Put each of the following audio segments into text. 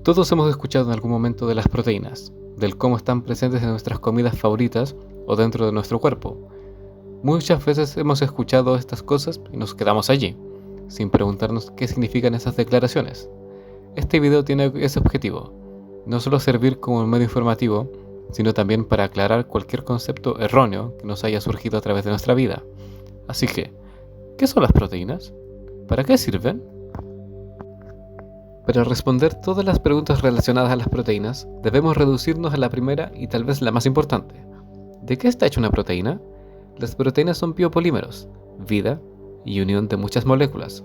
Todos hemos escuchado en algún momento de las proteínas, del cómo están presentes en nuestras comidas favoritas o dentro de nuestro cuerpo. Muchas veces hemos escuchado estas cosas y nos quedamos allí, sin preguntarnos qué significan esas declaraciones. Este video tiene ese objetivo, no solo servir como un medio informativo, sino también para aclarar cualquier concepto erróneo que nos haya surgido a través de nuestra vida. Así que, ¿qué son las proteínas? ¿Para qué sirven? Para responder todas las preguntas relacionadas a las proteínas, debemos reducirnos a la primera y tal vez la más importante. ¿De qué está hecha una proteína? Las proteínas son biopolímeros, vida y unión de muchas moléculas.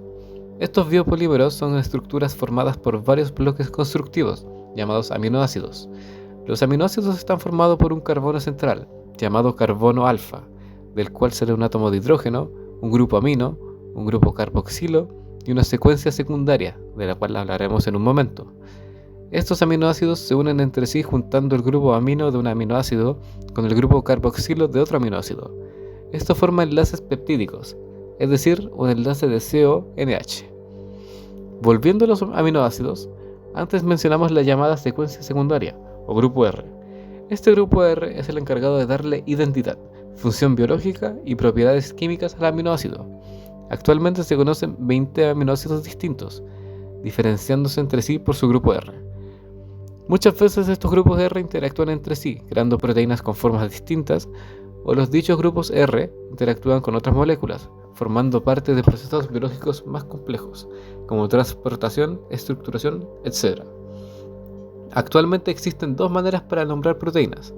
Estos biopolímeros son estructuras formadas por varios bloques constructivos, llamados aminoácidos. Los aminoácidos están formados por un carbono central, llamado carbono alfa, del cual sale un átomo de hidrógeno, un grupo amino, un grupo carboxilo y una secuencia secundaria, de la cual hablaremos en un momento. Estos aminoácidos se unen entre sí juntando el grupo amino de un aminoácido con el grupo carboxilo de otro aminoácido. Esto forma enlaces peptídicos, es decir, un enlace de CONH. Volviendo a los aminoácidos, antes mencionamos la llamada secuencia secundaria, o grupo R. Este grupo R es el encargado de darle identidad, función biológica y propiedades químicas al aminoácido. Actualmente se conocen 20 aminoácidos distintos, diferenciándose entre sí por su grupo R. Muchas veces estos grupos R interactúan entre sí, creando proteínas con formas distintas, o los dichos grupos R interactúan con otras moléculas, formando parte de procesos biológicos más complejos, como transportación, estructuración, etc. Actualmente existen dos maneras para nombrar proteínas,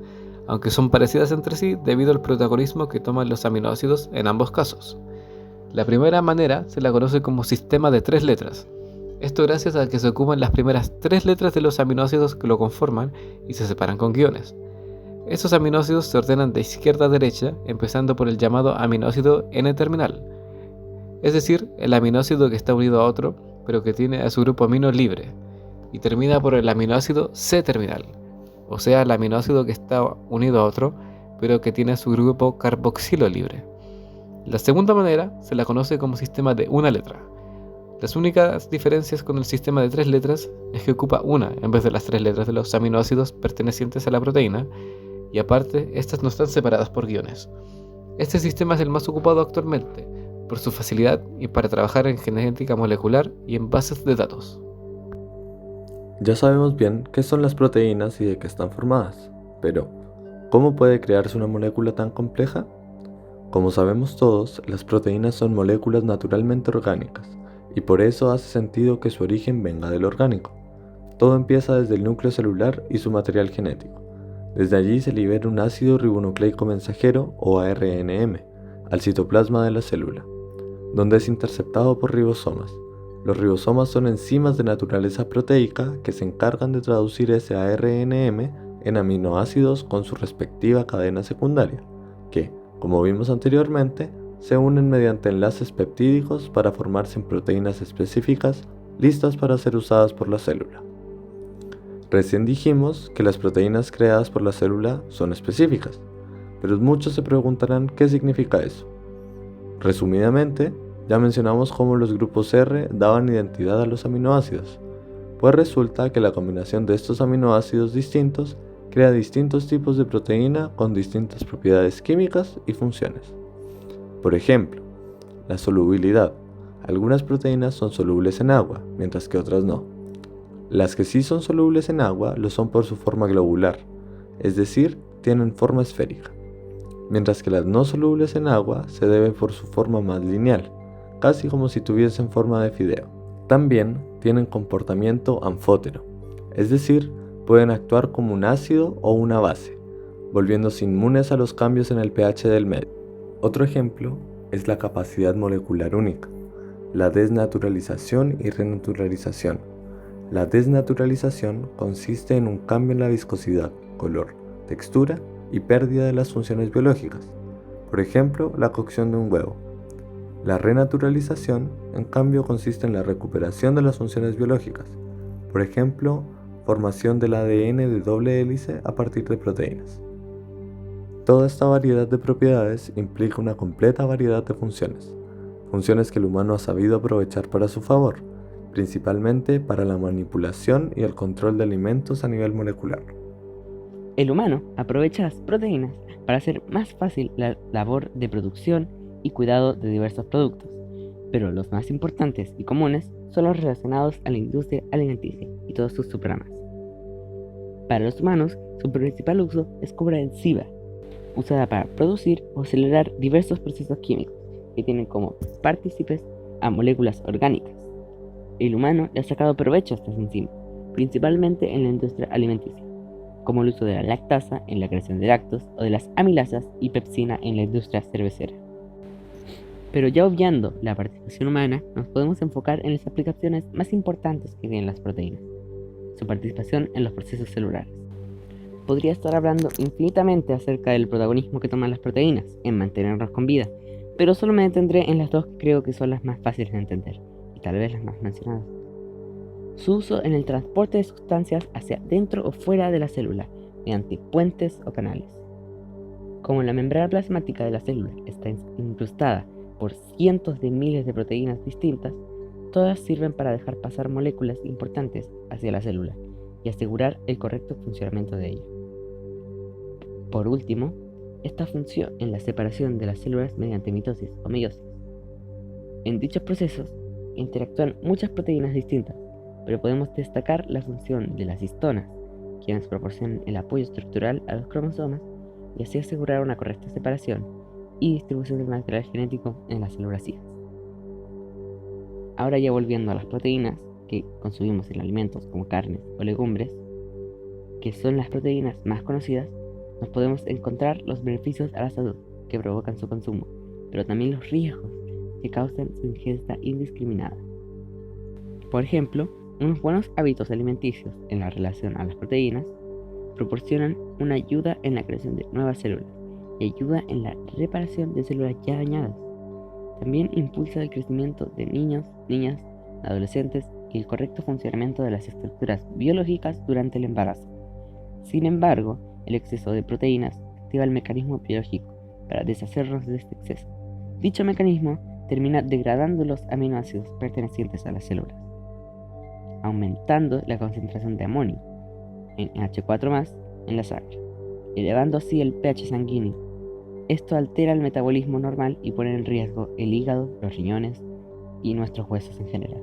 aunque son parecidas entre sí debido al protagonismo que toman los aminoácidos en ambos casos. La primera manera se la conoce como sistema de 3 letras. Esto gracias a que se ocupan las primeras 3 letras de los aminoácidos que lo conforman y se separan con guiones. Estos aminoácidos se ordenan de izquierda a derecha, empezando por el llamado aminoácido N-terminal, es decir, el aminoácido que está unido a otro, pero que tiene a su grupo amino libre, y termina por el aminoácido C-terminal, o sea, el aminoácido que está unido a otro, pero que tiene a su grupo carboxilo libre. La segunda manera se la conoce como sistema de una letra. Las únicas diferencias con el sistema de 3 letras es que ocupa una en vez de las 3 letras de los aminoácidos pertenecientes a la proteína, y aparte, estas no están separadas por guiones. Este sistema es el más ocupado actualmente, por su facilidad y para trabajar en genética molecular y en bases de datos. Ya sabemos bien qué son las proteínas y de qué están formadas, pero ¿cómo puede crearse una molécula tan compleja? Como sabemos todos, las proteínas son moléculas naturalmente orgánicas, y por eso hace sentido que su origen venga del orgánico. Todo empieza desde el núcleo celular y su material genético. Desde allí se libera un ácido ribonucleico mensajero o ARNM al citoplasma de la célula, donde es interceptado por ribosomas. Los ribosomas son enzimas de naturaleza proteica que se encargan de traducir ese ARNM en aminoácidos con su respectiva cadena secundaria, que, como vimos anteriormente, se unen mediante enlaces peptídicos para formarse en proteínas específicas listas para ser usadas por la célula. Recién dijimos que las proteínas creadas por la célula son específicas, pero muchos se preguntarán qué significa eso. Resumidamente, ya mencionamos cómo los grupos R daban identidad a los aminoácidos, pues resulta que la combinación de estos aminoácidos distintos crea distintos tipos de proteína con distintas propiedades químicas y funciones. Por ejemplo, la solubilidad. Algunas proteínas son solubles en agua, mientras que otras no. Las que sí son solubles en agua lo son por su forma globular, es decir, tienen forma esférica, mientras que las no solubles en agua se debe por su forma más lineal, casi como si tuviesen forma de fideo. También tienen comportamiento anfótero, es decir, pueden actuar como un ácido o una base, volviéndose inmunes a los cambios en el pH del medio. Otro ejemplo es la capacidad molecular única, la desnaturalización y renaturalización. La desnaturalización consiste en un cambio en la viscosidad, color, textura y pérdida de las funciones biológicas, por ejemplo, la cocción de un huevo. La renaturalización, en cambio, consiste en la recuperación de las funciones biológicas, por ejemplo, formación del ADN de doble hélice a partir de proteínas. Toda esta variedad de propiedades implica una completa variedad de funciones que el humano ha sabido aprovechar para su favor, principalmente para la manipulación y el control de alimentos a nivel molecular. El humano aprovecha las proteínas para hacer más fácil la labor de producción y cuidado de diversos productos, pero los más importantes y comunes son los relacionados a la industria alimenticia y todos sus subramas. Para los humanos, su principal uso es cobre-enzima, usada para producir o acelerar diversos procesos químicos que tienen como partícipes a moléculas orgánicas. El humano le ha sacado provecho a estas enzimas, principalmente en la industria alimenticia, como el uso de la lactasa en la creación de lácteos o de las amilasas y pepsina en la industria cervecera. Pero ya obviando la participación humana, nos podemos enfocar en las aplicaciones más importantes que tienen las proteínas, su participación en los procesos celulares. Podría estar hablando infinitamente acerca del protagonismo que toman las proteínas en mantenernos con vida, pero solo me detendré en las dos que creo que son las más fáciles de entender, y tal vez las más mencionadas. Su uso en el transporte de sustancias hacia dentro o fuera de la célula, mediante puentes o canales. Como la membrana plasmática de la célula está incrustada por cientos de miles de proteínas distintas, todas sirven para dejar pasar moléculas importantes hacia la célula y asegurar el correcto funcionamiento de ella. Por último, esta función en la separación de las células mediante mitosis o meiosis. En dichos procesos interactúan muchas proteínas distintas, pero podemos destacar la función de las histonas, quienes proporcionan el apoyo estructural a los cromosomas y así asegurar una correcta separación y distribución del material genético en las células hijas. Ahora ya volviendo a las proteínas que consumimos en alimentos como carnes o legumbres, que son las proteínas más conocidas, nos podemos encontrar los beneficios a la salud que provocan su consumo, pero también los riesgos que causan su ingesta indiscriminada. Por ejemplo, unos buenos hábitos alimenticios en la relación a las proteínas proporcionan una ayuda en la creación de nuevas células y ayuda en la reparación de células ya dañadas. También impulsa el crecimiento de niños, niñas, adolescentes y el correcto funcionamiento de las estructuras biológicas durante el embarazo. Sin embargo, el exceso de proteínas activa el mecanismo biológico para deshacernos de este exceso. Dicho mecanismo termina degradando los aminoácidos pertenecientes a las células, aumentando la concentración de amonio en NH4+ en la sangre, elevando así el pH sanguíneo. Esto altera el metabolismo normal y pone en riesgo el hígado, los riñones y nuestros huesos en general.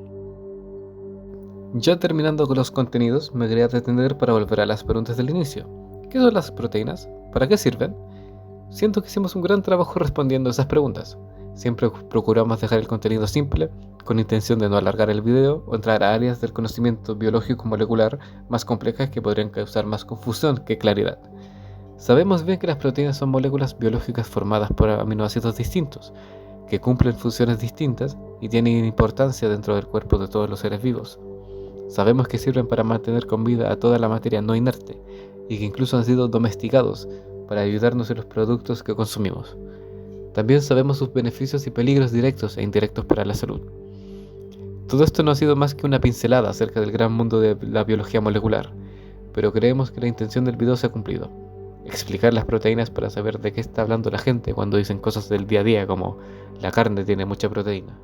Ya terminando con los contenidos, me quería detener para volver a las preguntas del inicio. ¿Qué son las proteínas? ¿Para qué sirven? Siento que hicimos un gran trabajo respondiendo a esas preguntas. Siempre procuramos dejar el contenido simple, con intención de no alargar el video o entrar a áreas del conocimiento biológico molecular más complejas que podrían causar más confusión que claridad. Sabemos bien que las proteínas son moléculas biológicas formadas por aminoácidos distintos, que cumplen funciones distintas y tienen importancia dentro del cuerpo de todos los seres vivos. Sabemos que sirven para mantener con vida a toda la materia no inerte y que incluso han sido domesticados para ayudarnos en los productos que consumimos. También sabemos sus beneficios y peligros directos e indirectos para la salud. Todo esto no ha sido más que una pincelada acerca del gran mundo de la biología molecular, pero creemos que la intención del video se ha cumplido. Explicar las proteínas para saber de qué está hablando la gente cuando dicen cosas del día a día como la carne tiene mucha proteína.